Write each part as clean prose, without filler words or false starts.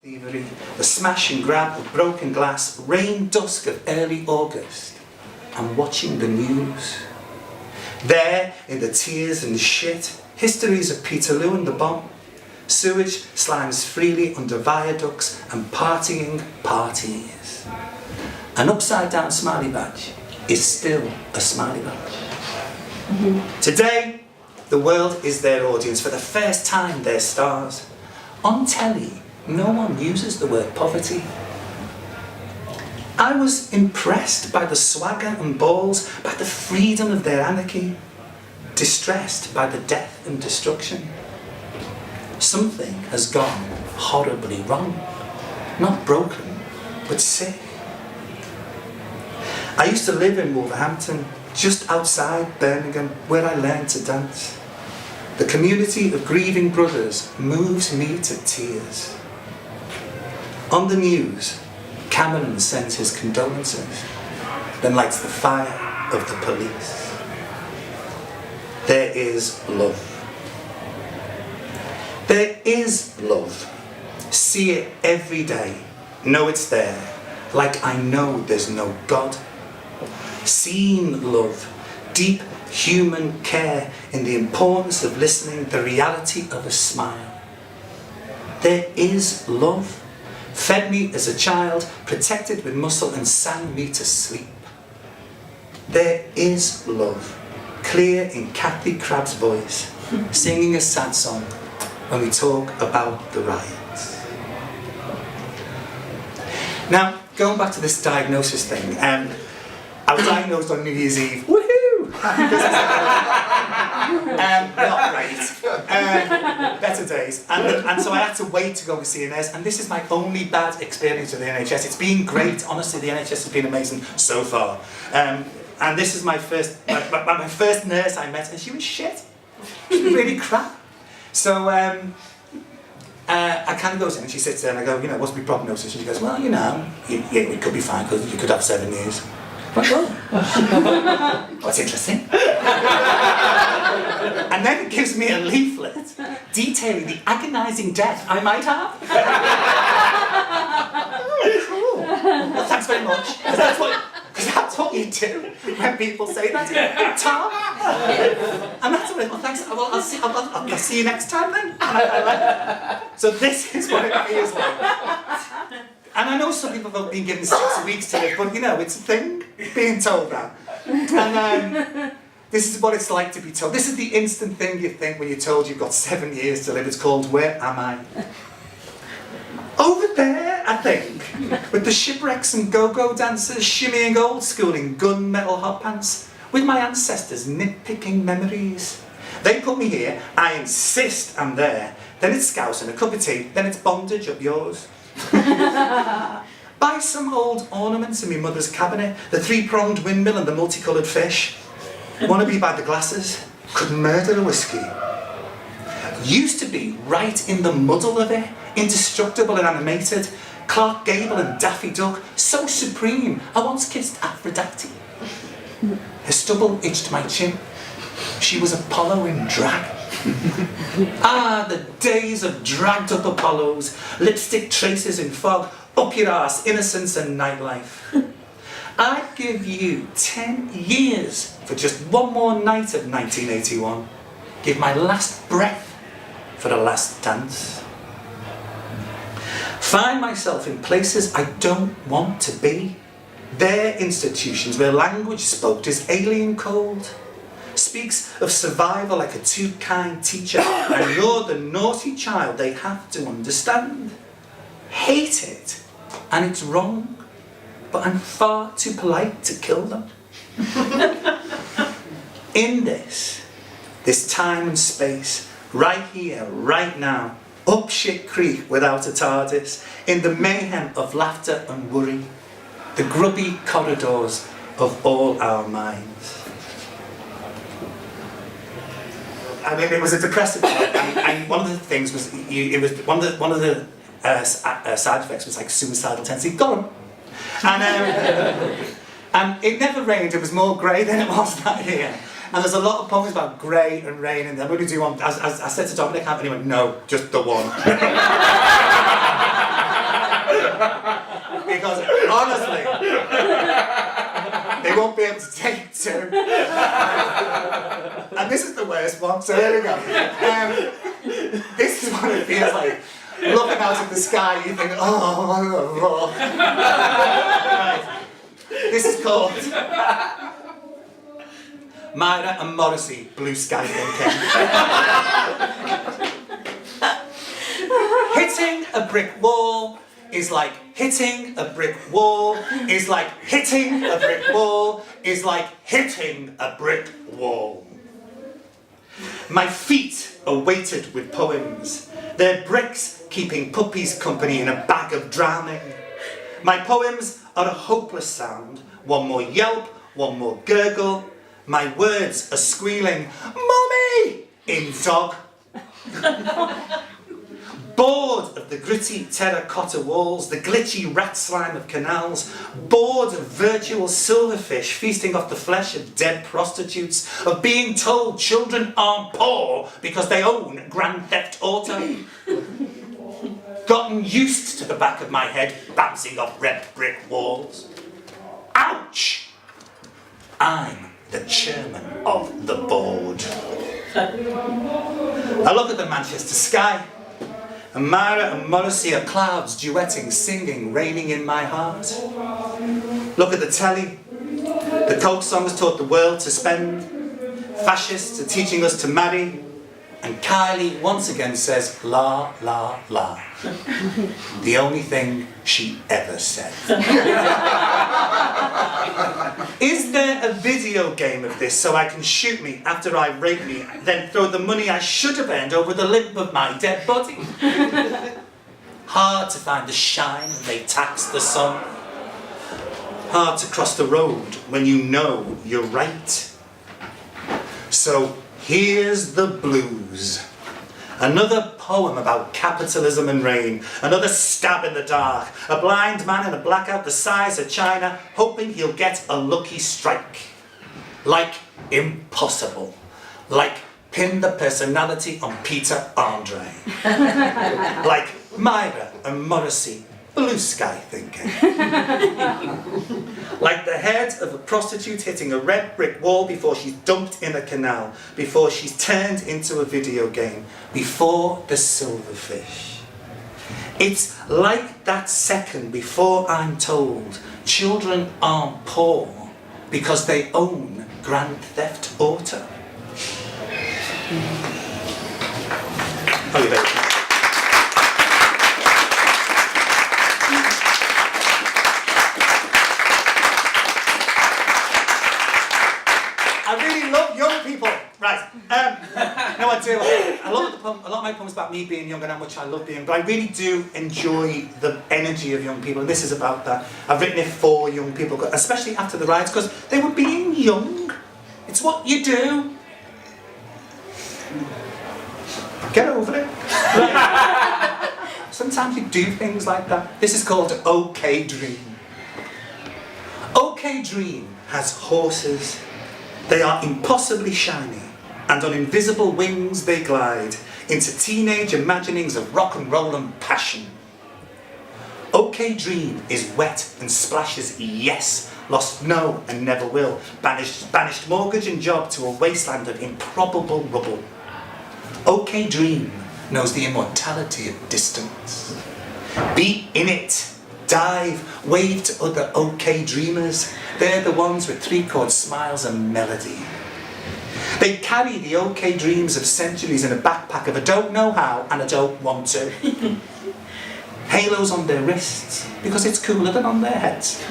Thievery, the smash and grab of broken glass, rain dusk of early August. I'm watching the news. There, in the tears and shit, histories of Peterloo and the bomb. Sewage slimes freely under viaducts and partying parties. An upside down smiley badge is still a smiley badge. Today, the world is their audience. For the first time, they're stars. On telly, no one uses the word poverty. I was impressed by the swagger and balls, by the freedom of their anarchy, distressed by the death and destruction. Something has gone horribly wrong. Not broken, but sick. I used to live in Wolverhampton, just outside Birmingham, where I learned to dance. The community of grieving brothers moves me to tears. On the news, Cameron sends his condolences, then lights the fire of the police. There is love. There is love. See it every day. Know it's there, like I know there's no God. Seen love, deep human care in the importance of listening, the reality of a smile. There is love. Fed me as a child, protected with muscle and sang me to sleep. There is love, clear in Kathy Crabb's voice, singing a sad song when we talk about the riots. Now, going back to this diagnosis thing, I was diagnosed on New Year's Eve. Woohoo! Not great. Better days. And so I had to wait to go and see a nurse, and this is my only bad experience with the NHS. It's been great, honestly, the NHS has been amazing so far. And this is my first nurse I met, and she was shit. She was really crap. So I kind of goes in and she sits there and I go, what's my prognosis? And she goes, well, it could be fine because you could have 7 years. Like, oh, what's interesting? And then it gives me a leaflet detailing the agonising death I might have. Oh, cool. Well, thanks very much. Because that's what you do when people say that. Tom. And that's what well, thanks. Well, I'll see you next time then. So this is what it feels like. And I know some people have been given 6 weeks to live, but it's a thing, being told that. And this is what it's like to be told. This is the instant thing you think when you're told you've got 7 years to live. It's called, where am I? Over there, I think, with the shipwrecks and go-go dancers shimmying old school in gunmetal hot pants, with my ancestors nitpicking memories. They put me here, I insist I'm there, then it's scouse and a cup of tea, then it's bondage up yours. Buy some old ornaments in my mother's cabinet, the 3-pronged windmill and the multicoloured fish. Wanna be by the glasses, could murder a whiskey. Used to be right in the muddle of it, indestructible and animated, Clark Gable and Daffy Duck, so supreme, I once kissed Aphrodite. Her stubble itched my chin, she was Apollo in drag. Ah, the days of dragged up Apollos, lipstick traces in fog, up your arse, innocence and nightlife. I'd give you 10 years for just one more night of 1981. Give my last breath for the last dance. Find myself in places I don't want to be. They're institutions where language spoke is alien cold. Speaks of survival like a too kind teacher, and you're the naughty child they have to understand. Hate it, and it's wrong, but I'm far too polite to kill them. In this time and space, right here, right now, up shit creek without a TARDIS, in the mayhem of laughter and worry, the grubby corridors of all our minds. I mean, it was a depressive time, and one of the things was, one of the side effects was like suicidal tendency. Got 'em. And it never rained. It was more grey than it was that year. And there's a lot of poems about grey and rain, and I'm going to do one. As I said to Dominic, and he went, no, just the one. Because honestly, they won't be able to take two. And this is the worst one, so here we go. This is what it feels like. Looking out at the sky, you think, oh. Right. This is called Myra and Morrissey, Blue Sky Thinking. Hitting a brick wall is like hitting a brick wall, is like hitting a brick wall, is like hitting a brick wall. My feet are weighted with poems. They're bricks keeping puppies company in a bag of drowning. My poems are a hopeless sound. One more yelp, one more gurgle. My words are squealing, "Mummy!" in dog. Bored of the gritty terracotta walls, the glitchy rat slime of canals, bored of virtual silverfish feasting off the flesh of dead prostitutes, of being told children aren't poor because they own Grand Theft Auto. Gotten used to the back of my head bouncing off red brick walls. Ouch! I'm the chairman of the board. I look at the Manchester sky, and Myra and Morrissey are clouds duetting, singing, raining in my heart. Look at the telly. The Coke songs taught the world to spend. Fascists are teaching us to marry. And Kylie once again says, la, la, la. The only thing she ever said. Is there a video game of this so I can shoot me after I rape me, then throw the money I should have earned over the limp of my dead body? Hard to find the shine when they tax the sun. Hard to cross the road when you know you're right. So here's the blues. Another poem about capitalism and rain. Another stab in the dark. A blind man in a blackout the size of China, hoping he'll get a lucky strike. Like impossible. Like pin the personality on Peter Andre. Like Myra and Morrissey, Blue Sky Thinking. Like the head of a prostitute hitting a red brick wall before she's dumped in a canal, before she's turned into a video game, before the silverfish. It's like that second before I'm told children aren't poor because they own Grand Theft Auto. Oh, you I really love young people. Right. No, I do. A lot of my poems about me being young and how much I love being, but I really do enjoy the energy of young people, and this is about that. I've written it for young people, especially after the riots, because they were being young. It's what you do. Get over it. Right. Sometimes you do things like that. This is called OK Dream. OK Dream has horses. They are impossibly shiny, and on invisible wings they glide into teenage imaginings of rock and roll and passion. OK Dream is wet and splashes yes, lost no and never will, banished mortgage and job to a wasteland of improbable rubble. OK Dream knows the immortality of distance. Be in it. Dive, wave to other OK Dreamers. They're the ones with three-chord smiles and melody. They carry the OK dreams of centuries in a backpack of I don't know how and I don't want to. Halos on their wrists because it's cooler than on their heads.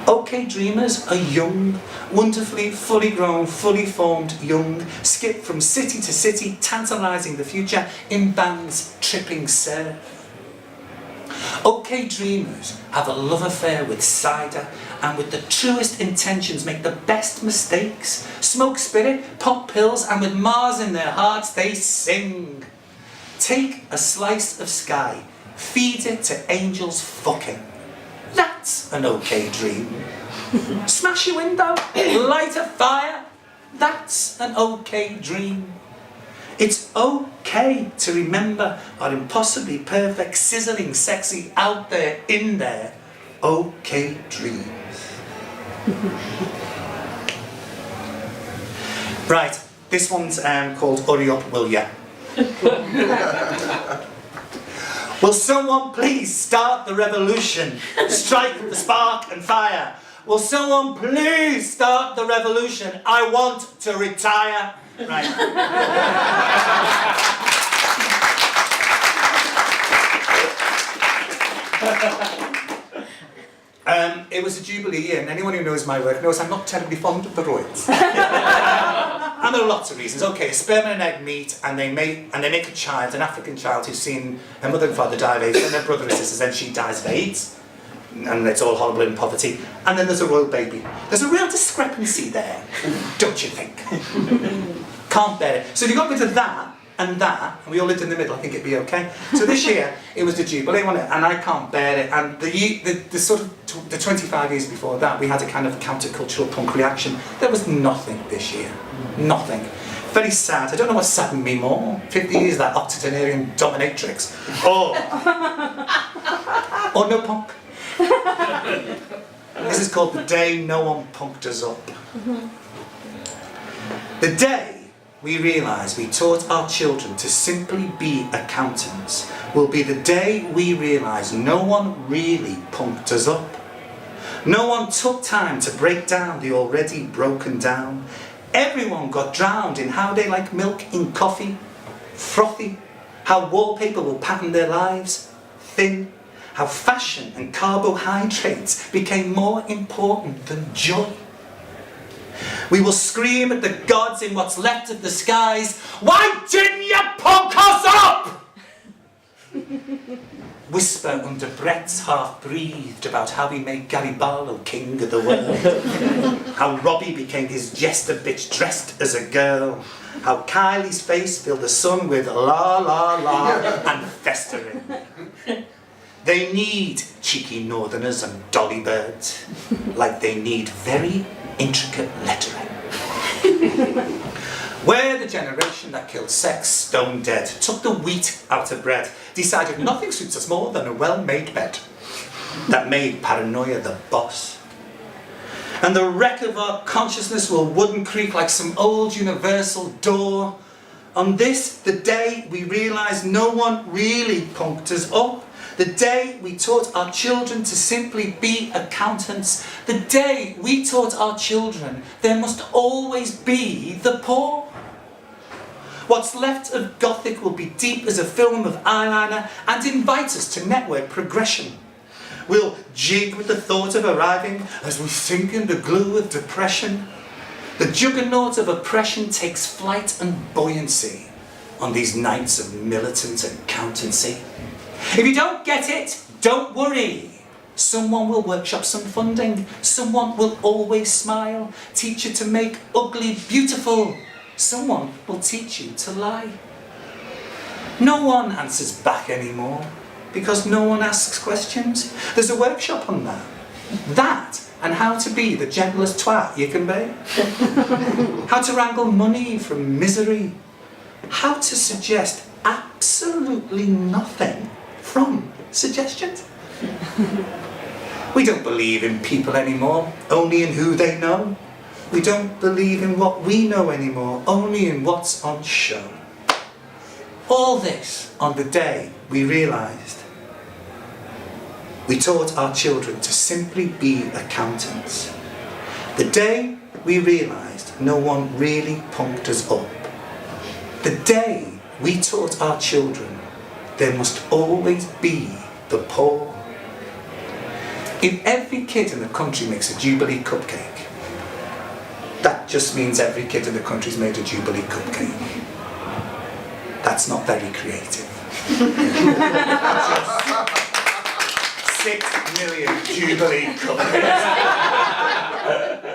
OK Dreamers are young, wonderfully, fully grown, fully formed young, skip from city to city, tantalising the future in bands tripping surf. OK Dreamers have a love affair with cider and with the truest intentions make the best mistakes. Smoke spirit, pop pills, and with Mars in their hearts they sing. Take a slice of sky, feed it to angels fucking. That's an OK dream. Smash a window, light a fire. That's an OK dream. It's okay to remember our impossibly perfect, sizzling, sexy, out there, in there, okay dreams. Right, this one's called Hurry Up, Will Ya? Will someone please start the revolution? Strike the spark and fire. Will someone please start the revolution? I want to retire. Right. It was a Jubilee year, and anyone who knows my work knows I'm not terribly fond of the royals. And there are lots of reasons. Okay, a sperm and an egg meet, and they make a child, an African child who's seen her mother and father die of AIDS, and their brother and sisters, and she dies of AIDS. And it's all horrible in poverty. And then there's a royal baby. There's a real discrepancy there, don't you think? Can't bear it. So if you got rid of that, and we all lived in the middle, I think it'd be okay. So this year, it was the Jubilee, wasn't it? And I can't bear it. And the sort of, the 25 years before that, we had a kind of countercultural punk reaction. There was nothing this year. Nothing. Very sad. I don't know what saddened me more. 50 years of that octogenarian dominatrix. Or no punk. This is called The Day No One Punked Us Up. The day we realise we taught our children to simply be accountants will be the day we realise no one really punked us up. No one took time to break down the already broken down. Everyone got drowned in how they like milk in coffee, frothy, how wallpaper will pattern their lives, thin, how fashion and carbohydrates became more important than joy. We will scream at the gods in what's left of the skies, why didn't you punk us up? Whisper under breaths half-breathed about how we made Gary Barlow king of the world. How Robbie became his jester bitch dressed as a girl. How Kylie's face filled the sun with la la la and festering. They need cheeky northerners and dolly birds, like they need very intricate lettering. We're the generation that killed sex stone dead, took the wheat out of bread, decided nothing suits us more than a well-made bed, that made paranoia the boss. And the wreck of our consciousness will wooden creak like some old universal door. On this, the day we realise no one really punked us up. The day we taught our children to simply be accountants. The day we taught our children there must always be the poor. What's left of Gothic will be deep as a film of eyeliner and invite us to network progression. We'll jig with the thought of arriving as we sink in the glue of depression. The juggernaut of oppression takes flight and buoyancy on these nights of militant accountancy. If you don't get it, don't worry. Someone will workshop some funding. Someone will always smile. Teach you to make ugly beautiful. Someone will teach you to lie. No one answers back anymore because no one asks questions. There's a workshop on that. That and how to be the gentlest twat you can be. How to wrangle money from misery. How to suggest absolutely nothing from suggestions. We don't believe in people anymore, only in who they know. We don't believe in what we know anymore, only in what's on show. All this on the day we realised we taught our children to simply be accountants. The day we realised no one really punked us up. The day we taught our children there must always be the poor. If every kid in the country makes a Jubilee cupcake, that just means every kid in the country's made a Jubilee cupcake. That's not very creative. 6 million Jubilee cupcakes.